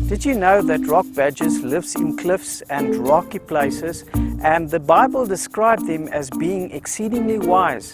Did you know that rock badgers lives in cliffs and rocky places, and the Bible described them as being exceedingly wise?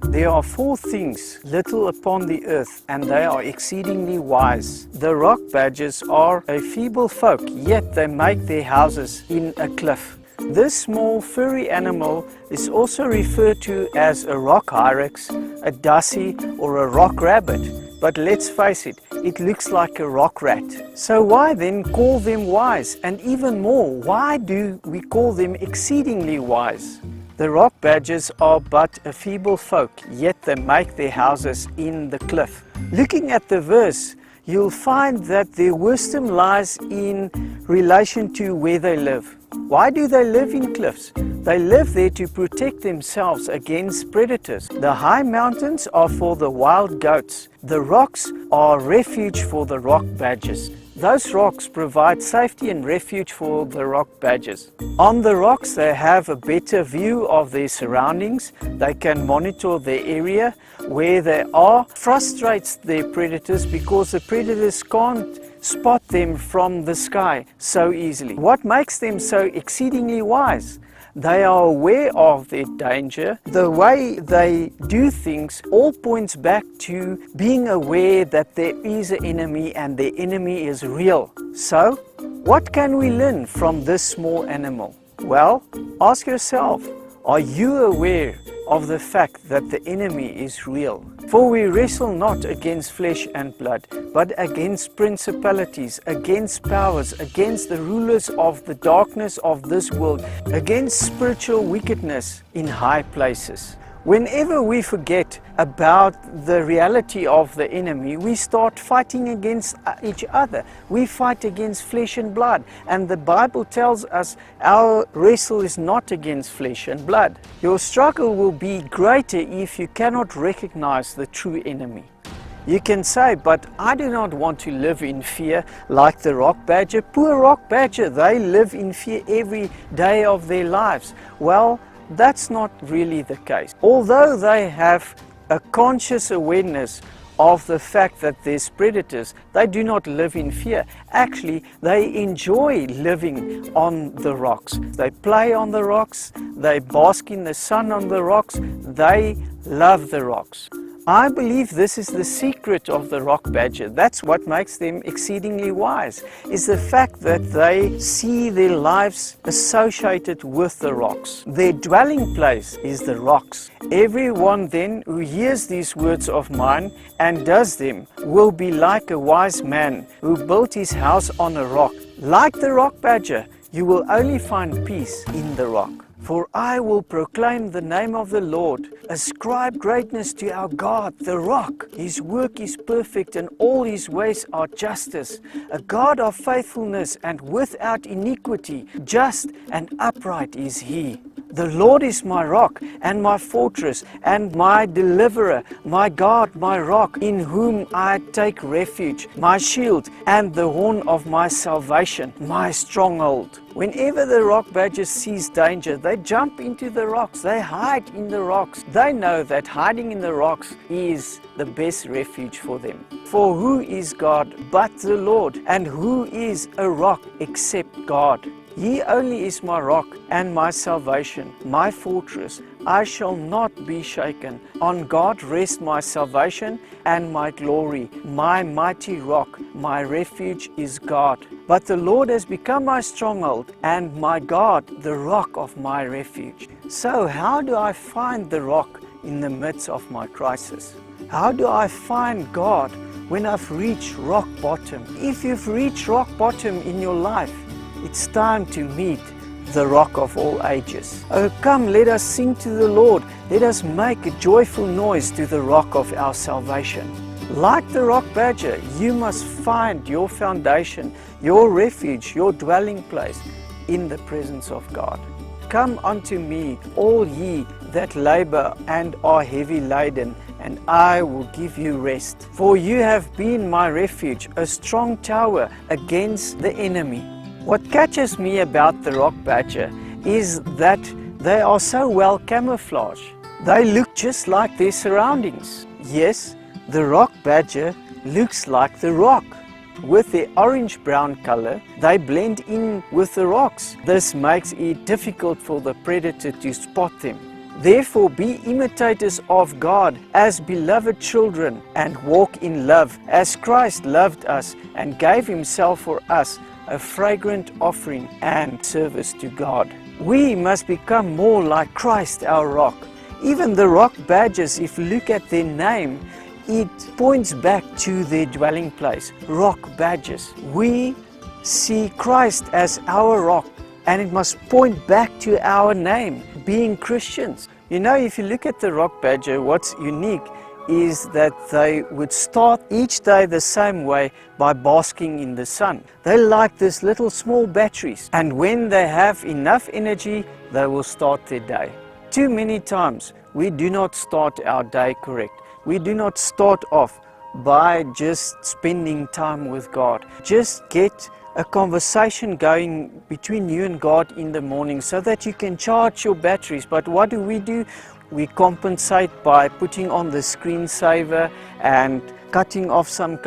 There are 4 things little upon the earth, and they are exceedingly wise. The rock badgers are a feeble folk, yet they make their houses in a cliff. This small furry animal is also referred to as a rock hyrax, a dussie, or a rock rabbit. But let's face it, it looks like a rock rat. So why then call them wise? And even more, why do we call them exceedingly wise? The rock badgers are but a feeble folk, yet they make their houses in the cliff. Looking at the verse, you'll find that their wisdom lies in relation to where they live. Why do they live in cliffs? They live there to protect themselves against predators. The high mountains are for the wild goats. The rocks are refuge for the rock badgers. Those rocks provide safety and refuge for the rock badgers. On the rocks, they have a better view of their surroundings. They can monitor their area where they are. Frustrates their predators because the predators can't spot them from the sky so easily. What makes them so exceedingly wise? They are aware of their danger. The way they do things all points back to being aware that there is an enemy and the enemy is real. So, what can we learn from this small animal? Well, ask yourself, are you aware of the fact that the enemy is real? For we wrestle not against flesh and blood, but against principalities, against powers, against the rulers of the darkness of this world, against spiritual wickedness in high places. Whenever we forget about the reality of the enemy, we start fighting against each other. We fight against flesh and blood. And the Bible tells us our wrestle is not against flesh and blood. Your struggle will be greater if you cannot recognize the true enemy. You can say, but I do not want to live in fear like the rock badger. Poor rock badger, they live in fear every day of their lives. Well, that's not really the case. Although they have a conscious awareness of the fact that there's predators, they do not live in fear. Actually, they enjoy living on the rocks. They play on the rocks, they bask in the sun on the rocks, they love the rocks. I believe this is the secret of the rock badger. That's what makes them exceedingly wise, is the fact that they see their lives associated with the rocks. Their dwelling place is the rocks. Everyone then who hears these words of mine and does them will be like a wise man who built his house on a rock. Like the rock badger, you will only find peace in the rock. For I will proclaim the name of the Lord, ascribe greatness to our God, the rock. His work is perfect and all his ways are justice. A God of faithfulness and without iniquity, just and upright is he. The Lord is my rock and my fortress and my deliverer, my God, my rock, in whom I take refuge, my shield and the horn of my salvation, my stronghold. Whenever the rock badger sees danger, they jump into the rocks, they hide in the rocks. They know that hiding in the rocks is the best refuge for them. For who is God but the Lord? And who is a rock except God? He only is my rock and my salvation, my fortress. I shall not be shaken. On God rests my salvation and my glory. My mighty rock, my refuge is God. But the Lord has become my stronghold and my God, the rock of my refuge. So how do I find the rock in the midst of my crisis? How do I find God when I've reached rock bottom? If you've reached rock bottom in your life, it's time to meet the rock of all ages. Oh, come, let us sing to the Lord. Let us make a joyful noise to the rock of our salvation. Like the rock badger, you must find your foundation, your refuge, your dwelling place in the presence of God. Come unto me, all ye that labor and are heavy laden, and I will give you rest. For you have been my refuge, a strong tower against the enemy. What catches me about the rock badger is that they are so well camouflaged. They look just like their surroundings. Yes, the rock badger looks like the rock. With their orange-brown color, they blend in with the rocks. This makes it difficult for the predator to spot them. Therefore, be imitators of God as beloved children and walk in love as Christ loved us and gave himself for us, a fragrant offering and service to God. We must become more like Christ, our rock. Even the rock badgers, if you look at their name, it points back to their dwelling place, rock badgers. We see Christ as our rock, and it must point back to our name, being Christians. You know, if you look at the rock badger, what's unique is that they would start each day the same way, by basking in the sun. They like this little small batteries, and when they have enough energy, they will start their day. Too many times we do not start our day correct. We do not start off by just spending time with God. Just get a conversation going between you and God in the morning so that you can charge your batteries. But what do? We compensate by putting on the screensaver and cutting off some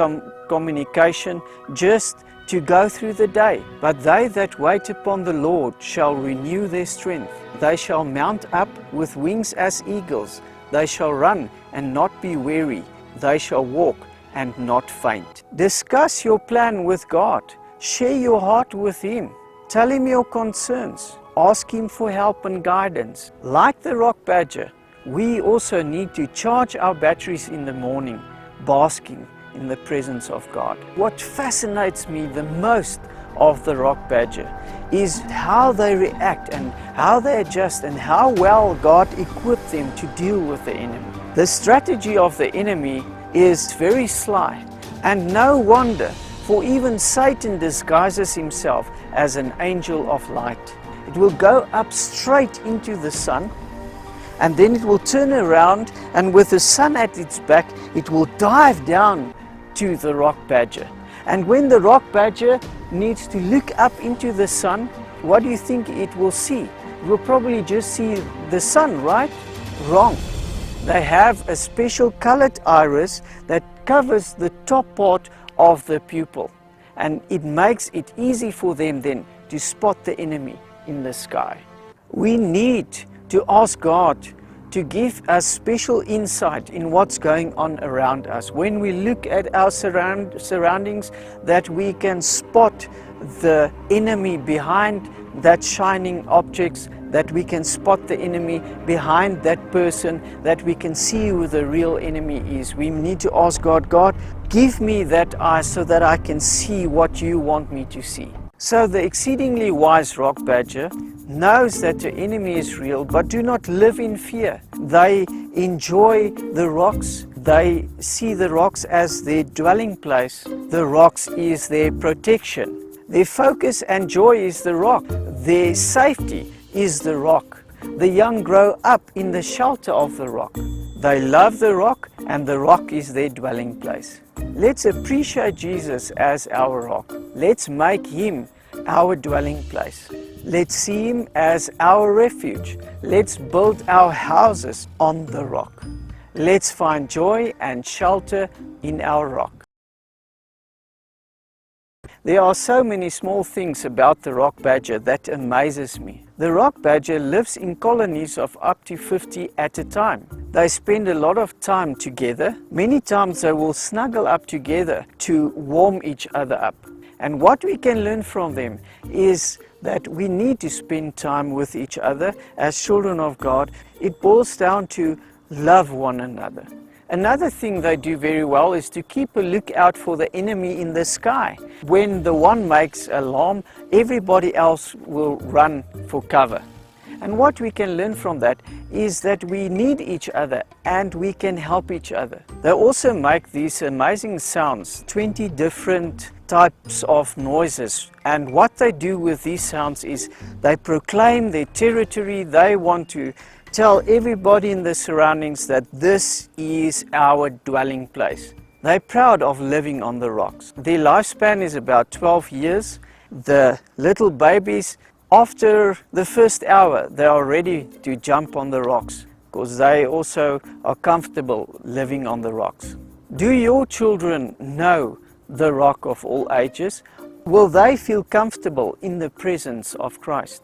communication just to go through the day. But they that wait upon the Lord shall renew their strength. They shall mount up with wings as eagles. They shall run and not be weary. They shall walk and not faint. Discuss your plan with God. Share your heart with Him. Tell Him your concerns. Ask Him for help and guidance. Like the rock badger, we also need to charge our batteries in the morning, basking in the presence of God. What fascinates me the most of the rock badger is how they react and how they adjust and how well God equipped them to deal with the enemy. The strategy of the enemy is very sly, and no wonder, for even Satan disguises himself as an angel of light. It will go up straight into the sun, and then it will turn around, and with the sun at its back, it will dive down to the rock badger. And when the rock badger needs to look up into the sun, what do you think it will see? It will probably just see the sun, right? Wrong. They have a special colored iris that covers the top part of the pupil, and it makes it easy for them then to spot the enemy in the sky. We need to ask God to give us special insight in what's going on around us. When we look at our surroundings, that we can spot the enemy behind that shining objects, that we can spot the enemy behind that person, that we can see who the real enemy is. We need to ask God, God, give me that eye so that I can see what you want me to see. So the exceedingly wise rock badger knows that the enemy is real, but do not live in fear. They enjoy the rocks. They see the rocks as their dwelling place. The rocks is their protection. Their focus and joy is the rock. Their safety is the rock. The young grow up in the shelter of the rock. They love the rock, and the rock is their dwelling place. Let's appreciate Jesus as our rock. Let's make Him our dwelling place. Let's see Him as our refuge. Let's build our houses on the rock. Let's find joy and shelter in our rock. There are so many small things about the rock badger that amazes me. The rock badger lives in colonies of up to 50 at a time. They spend a lot of time together. Many times they will snuggle up together to warm each other up. And what we can learn from them is that we need to spend time with each other as children of God. It boils down to love one another. Another thing they do very well is to keep a lookout for the enemy in the sky. When the one makes alarm, everybody else will run for cover. And what we can learn from that is that we need each other and we can help each other. They also make these amazing sounds, 20 different types of noises. And what they do with these sounds is they proclaim their territory. They want to tell everybody in the surroundings that this is our dwelling place. They're proud of living on the rocks. Their lifespan is about 12 years. The little babies, after the first hour, they are ready to jump on the rocks because they also are comfortable living on the rocks. Do your children know the rock of all ages, will they feel comfortable in the presence of Christ?